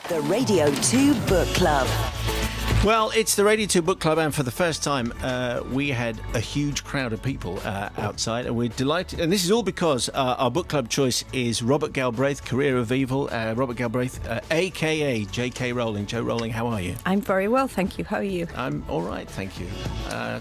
The Radio 2 Book Club. Well, it's the Radio 2 Book Club, and for the first time, we had a huge crowd of people outside, and we're delighted. And this is all because our book club choice is Robert Galbraith, Career of Evil. Robert Galbraith, a.k.a. J.K. Rowling. Joe Rowling, how are you? I'm very well, thank you. How are you? I'm all right, thank you.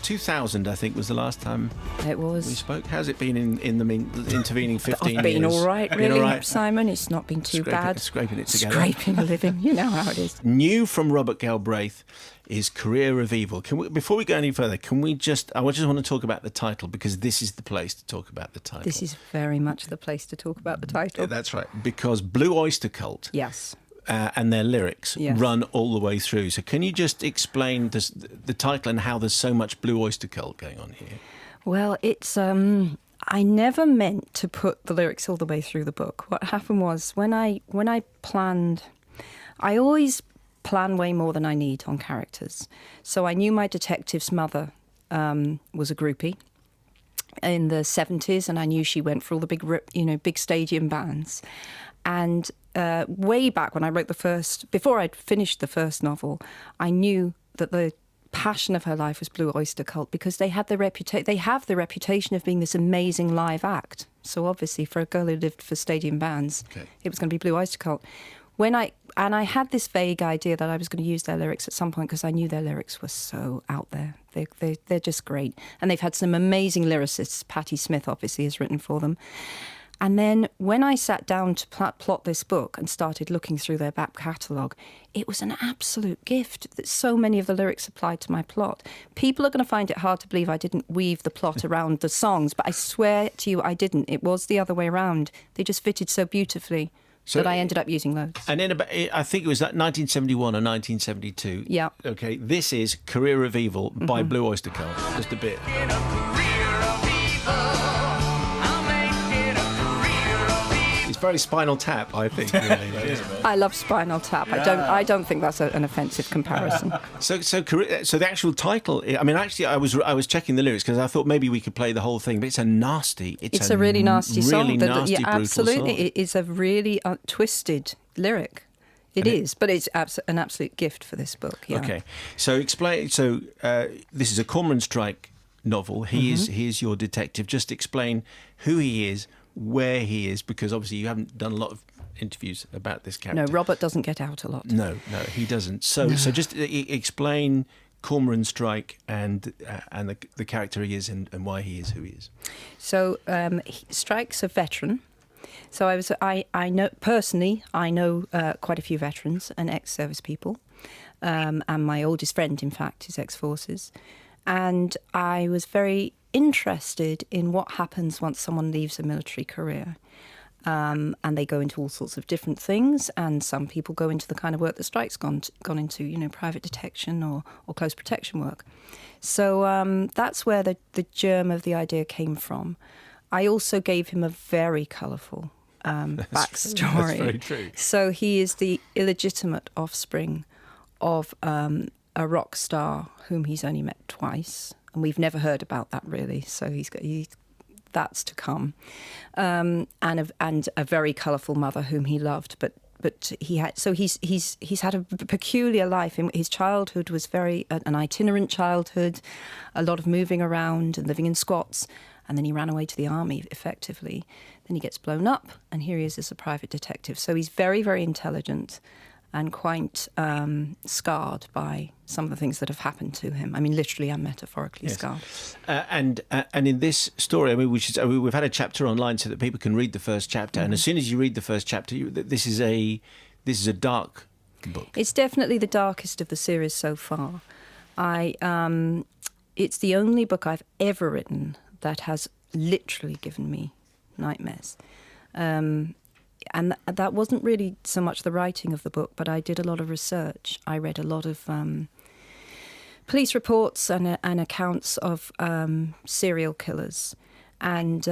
2000, I think, was the last time it was. We spoke. How's it been in the intervening 15 years? I've been all right, really, all right? Simon. It's not been too bad. Scraping it together. Scraping a living. You know how it is. New from Robert Galbraith is Career of Evil. Before we go any further, I just want to talk about the title, because this is the place to talk about the title. This is very much the place to talk about the title. Yeah, that's right, because Blue Oyster Cult. Yes. And their lyrics yes. run all the way through. So can you just explain the title and how there's so much Blue Oyster Cult going on here? Well, it's I never meant to put the lyrics all the way through the book. What happened was when I planned, I always plan way more than I need on characters. So I knew my detective's mother was a groupie in the 70s, and I knew she went for all the big stadium bands. And way back when I wrote before I'd finished the first novel, I knew that the passion of her life was Blue Oyster Cult, because they have the reputation of being this amazing live act. So obviously for a girl who lived for stadium bands, It was going to be Blue Oyster Cult. I had this vague idea that I was going to use their lyrics at some point, because I knew their lyrics were so out there. They're just great. And they've had some amazing lyricists. Patti Smith obviously has written for them. And then when I sat down to plot this book and started looking through their back catalogue, it was an absolute gift that so many of the lyrics applied to my plot. People are going to find it hard to believe I didn't weave the plot around the songs, but I swear to you I didn't. It was the other way around. They just fitted so beautifully that I ended up using loads. And then I think it was 1971 or 1972. Yeah. Okay, this is Career of Evil by Blue Oyster Cult. Just a bit. Very Spinal Tap, I think. Really. I love Spinal Tap. Yeah. I don't think that's an offensive comparison. So the actual title. I mean, actually, I was checking the lyrics because I thought maybe we could play the whole thing, but it's a really nasty song. Really nasty, brutal absolutely. song. It is a really twisted lyric. It is, but it's an absolute gift for this book. Yeah. Okay, so explain. So this is a Cormoran Strike novel. He is your detective. Just explain who he is, where he is, because obviously you haven't done a lot of interviews about this character. No, Robert doesn't get out a lot. No, he doesn't. So just explain Cormoran Strike and the character he is and why he is who he is. So Strike's a veteran. So I know personally, quite a few veterans and ex-service people, and my oldest friend, in fact, is ex-forces, and I was very interested in what happens once someone leaves a military career. And they go into all sorts of different things, and some people go into the kind of work that Strike's gone into, private detection or close protection work. So that's where the germ of the idea came from. I also gave him a very colourful backstory. That's very true. So he is the illegitimate offspring of a rock star whom he's only met twice. And we've never heard about that, really. So that's to come, and a very colourful mother whom he loved. But he's had a peculiar life. His childhood was an itinerant childhood, a lot of moving around and living in squats. And then he ran away to the army, effectively. Then he gets blown up, and here he is as a private detective. So he's very, very intelligent and quite scarred by some of the things that have happened to him. I mean, literally and metaphorically scarred. And in this story, I mean, we've had a chapter online so that people can read the first chapter. And as soon as you read the first chapter, this is a dark book. It's definitely the darkest of the series so far. It's the only book I've ever written that has literally given me nightmares. And that wasn't really so much the writing of the book, but I did a lot of research. I read a lot of police reports and accounts of serial killers. And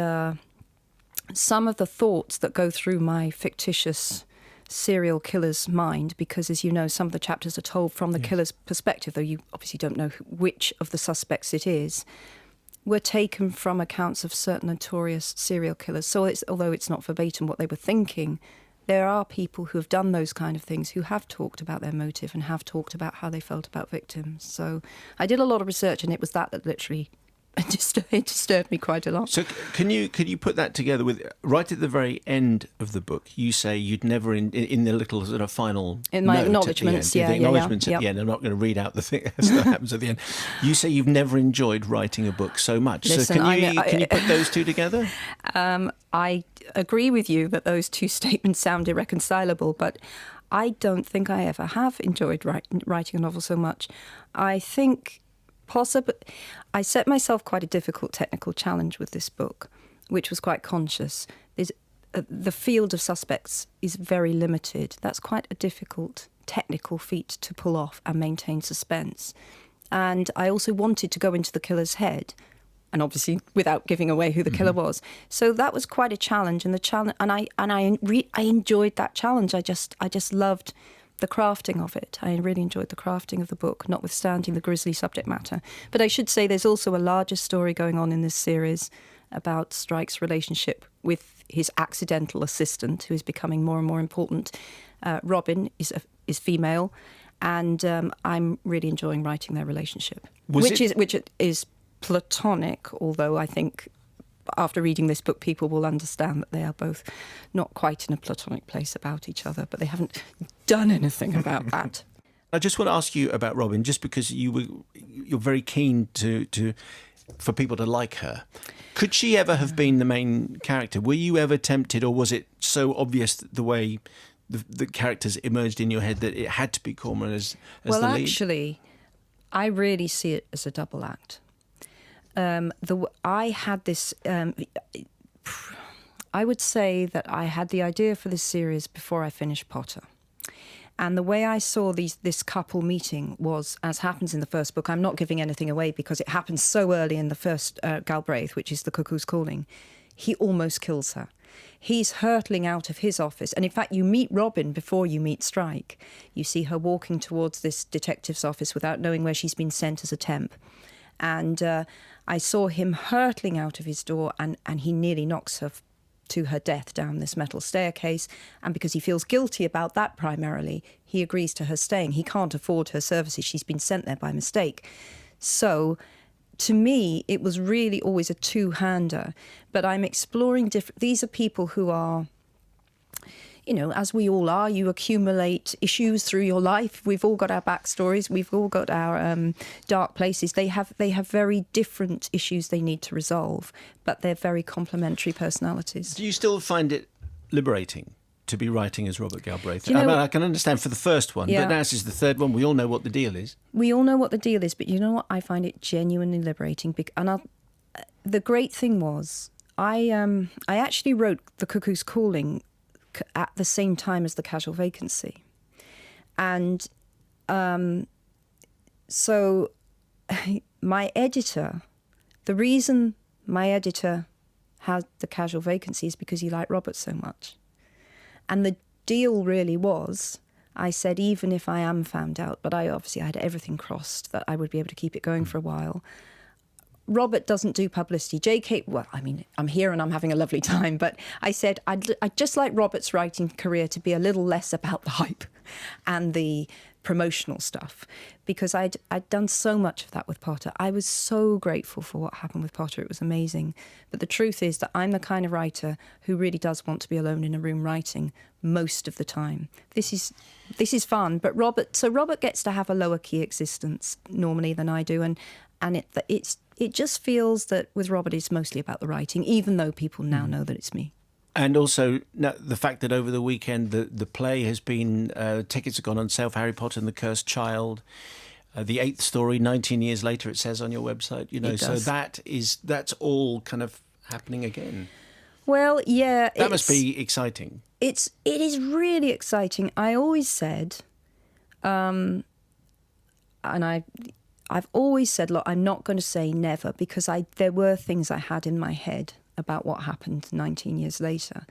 some of the thoughts that go through my fictitious serial killer's mind, because, as you know, some of the chapters are told from the killer's perspective, though you obviously don't know which of the suspects it is, were taken from accounts of certain notorious serial killers. So although it's not verbatim what they were thinking, there are people who have done those kind of things, who have talked about their motive and have talked about how they felt about victims. So I did a lot of research, and it was that literally it disturbed me quite a lot. So could you put that together with, right at the very end of the book, you say you'd never, in the little sort of final in my note acknowledgements, the acknowledgements at yeah. the end, I'm not going to read out the thing that happens at the end. You say you've never enjoyed writing a book so much. Listen, so can you put those two together? I agree with you that those two statements sound irreconcilable, but I don't think I ever have enjoyed writing a novel so much. I think I set myself quite a difficult technical challenge with this book, which was quite conscious. The field of suspects is very limited. That's quite a difficult technical feat to pull off and maintain suspense. And I also wanted to go into the killer's head, and obviously without giving away who the killer was. So that was quite a challenge, and I enjoyed that challenge. I just loved the crafting of it. I really enjoyed the crafting of the book, notwithstanding the grisly subject matter. But I should say there's also a larger story going on in this series about Strike's relationship with his accidental assistant, who is becoming more and more important. Robin is female, and I'm really enjoying writing their relationship, which is platonic, although I think after reading this book, people will understand that they are both not quite in a platonic place about each other, but they haven't done anything about that. I just want to ask you about Robin, just because you're very keen for people to like her. Could she ever have been the main character? Were you ever tempted, or was it so obvious the way the characters emerged in your head that it had to be Cormoran as the lead? Well, actually, I really see it as a double act. I had this. I would say that I had the idea for this series before I finished Potter, and the way I saw this couple meeting was, as happens in the first book. I'm not giving anything away because it happens so early in the first Galbraith, which is The Cuckoo's Calling. He almost kills her. He's hurtling out of his office, and in fact, you meet Robin before you meet Strike. You see her walking towards this detective's office without knowing where she's been sent as a temp. And I saw him hurtling out of his door, and he nearly knocks her to her death down this metal staircase. And because he feels guilty about that primarily, he agrees to her staying. He can't afford her services. She's been sent there by mistake. So to me, it was really always a two-hander. But I'm exploring these are people who are, you know, as we all are, you accumulate issues through your life. We've all got our backstories. We've all got our dark places. They have very different issues they need to resolve, but they're very complementary personalities. Do you still find it liberating to be writing as Robert Galbraith? I can understand for the first one, but now this is the third one. We all know what the deal is. We all know what the deal is, but you know what? I find it genuinely liberating. And the great thing was, I actually wrote The Cuckoo's Calling at the same time as The Casual Vacancy. And so my editor, the reason my editor had The Casual Vacancy is because he liked Robert so much. And the deal really was, I said, even if I am found out, but I had everything crossed that I would be able to keep it going for a while. Robert doesn't do publicity. J.K., well, I mean, I'm here and I'm having a lovely time, but I said I'd just like Robert's writing career to be a little less about the hype and the promotional stuff, because I'd done so much of that with Potter. I was so grateful for what happened with Potter. It was amazing. But the truth is that I'm the kind of writer who really does want to be alone in a room writing most of the time. This is fun, but Robert gets to have a lower key existence normally than I do, and it just feels that with Robert it's mostly about the writing, even though people now know that it's me. And also the fact that over the weekend the play has been, tickets have gone on sale for Harry Potter and the Cursed Child. The eighth story, 19 years later, it says on your website. You know, so that's all kind of happening again. Well, yeah, that must be exciting. It is really exciting. I always said, and I've always said, look, I'm not going to say never, because there were things I had in my head about what happened 19 years later.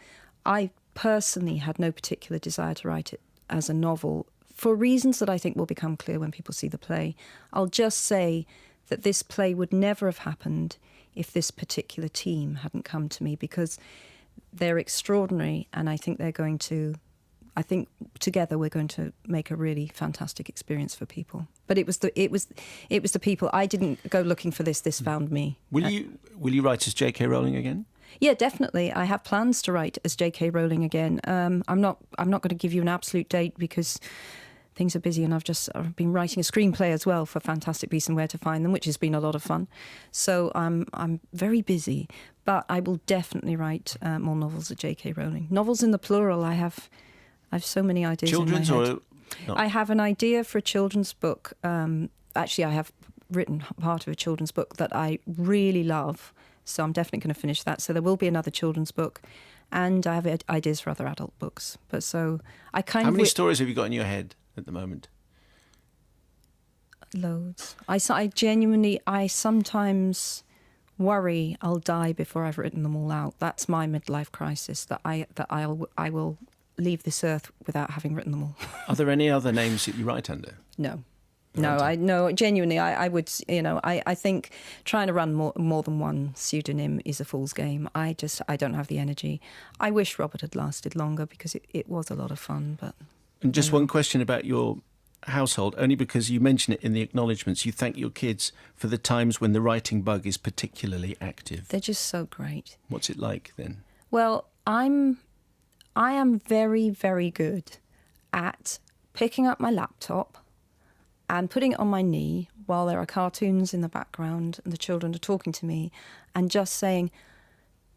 I personally had no particular desire to write it as a novel for reasons that I think will become clear when people see the play. I'll just say that this play would never have happened if this particular team hadn't come to me, because they're extraordinary, and I think they're going to I think together we're going to make a really fantastic experience for people. But it was the people. I didn't go looking for this. This found me. Will you write as J.K. Rowling again? Yeah, definitely. I have plans to write as J.K. Rowling again. I'm not going to give you an absolute date because things are busy, and I've been writing a screenplay as well for Fantastic Beasts and Where to Find Them, which has been a lot of fun. So I'm very busy, but I will definitely write more novels at J.K. Rowling. Novels in the plural. I have so many ideas. Children's in my head. or not? I have an idea for a children's book. Actually, I have written part of a children's book that I really love. So I'm definitely going to finish that. So there will be another children's book, and I have ideas for other adult books. But so I kind How of many stories have you got in your head at the moment? Loads. I genuinely, I sometimes worry I'll die before I've written them all out. That's my midlife crisis. That I will leave this earth without having written them all. Are there any other names that you write under? No. Genuinely, I would, I think trying to run more than one pseudonym is a fool's game. I don't have the energy. I wish Robert had lasted longer because it was a lot of fun. But And just one question about your household, only because you mention it in the acknowledgements. You thank your kids for the times when the writing bug is particularly active. They're just so great. What's it like then? Well, I am very, very good at picking up my laptop and putting it on my knee while there are cartoons in the background and the children are talking to me, and just saying,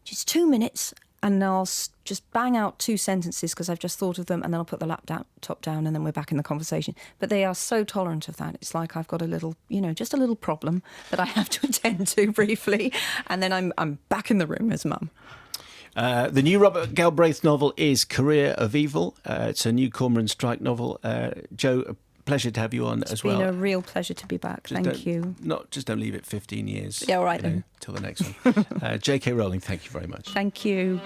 just 2 minutes, and I'll just bang out 2 sentences because I've just thought of them, and then I'll put the laptop down, and then we're back in the conversation. But they are so tolerant of that. It's like I've got a little, just a little problem that I have to attend to briefly, and then I'm back in the room as mum. The new Robert Galbraith novel is Career of Evil. It's a new Cormoran Strike novel. Joe, a pleasure to have you on as well. It's been a real pleasure to be back. Thank you. Just don't leave it 15 years. Yeah, all right then. Till the next one. J.K. Rowling, thank you very much. Thank you.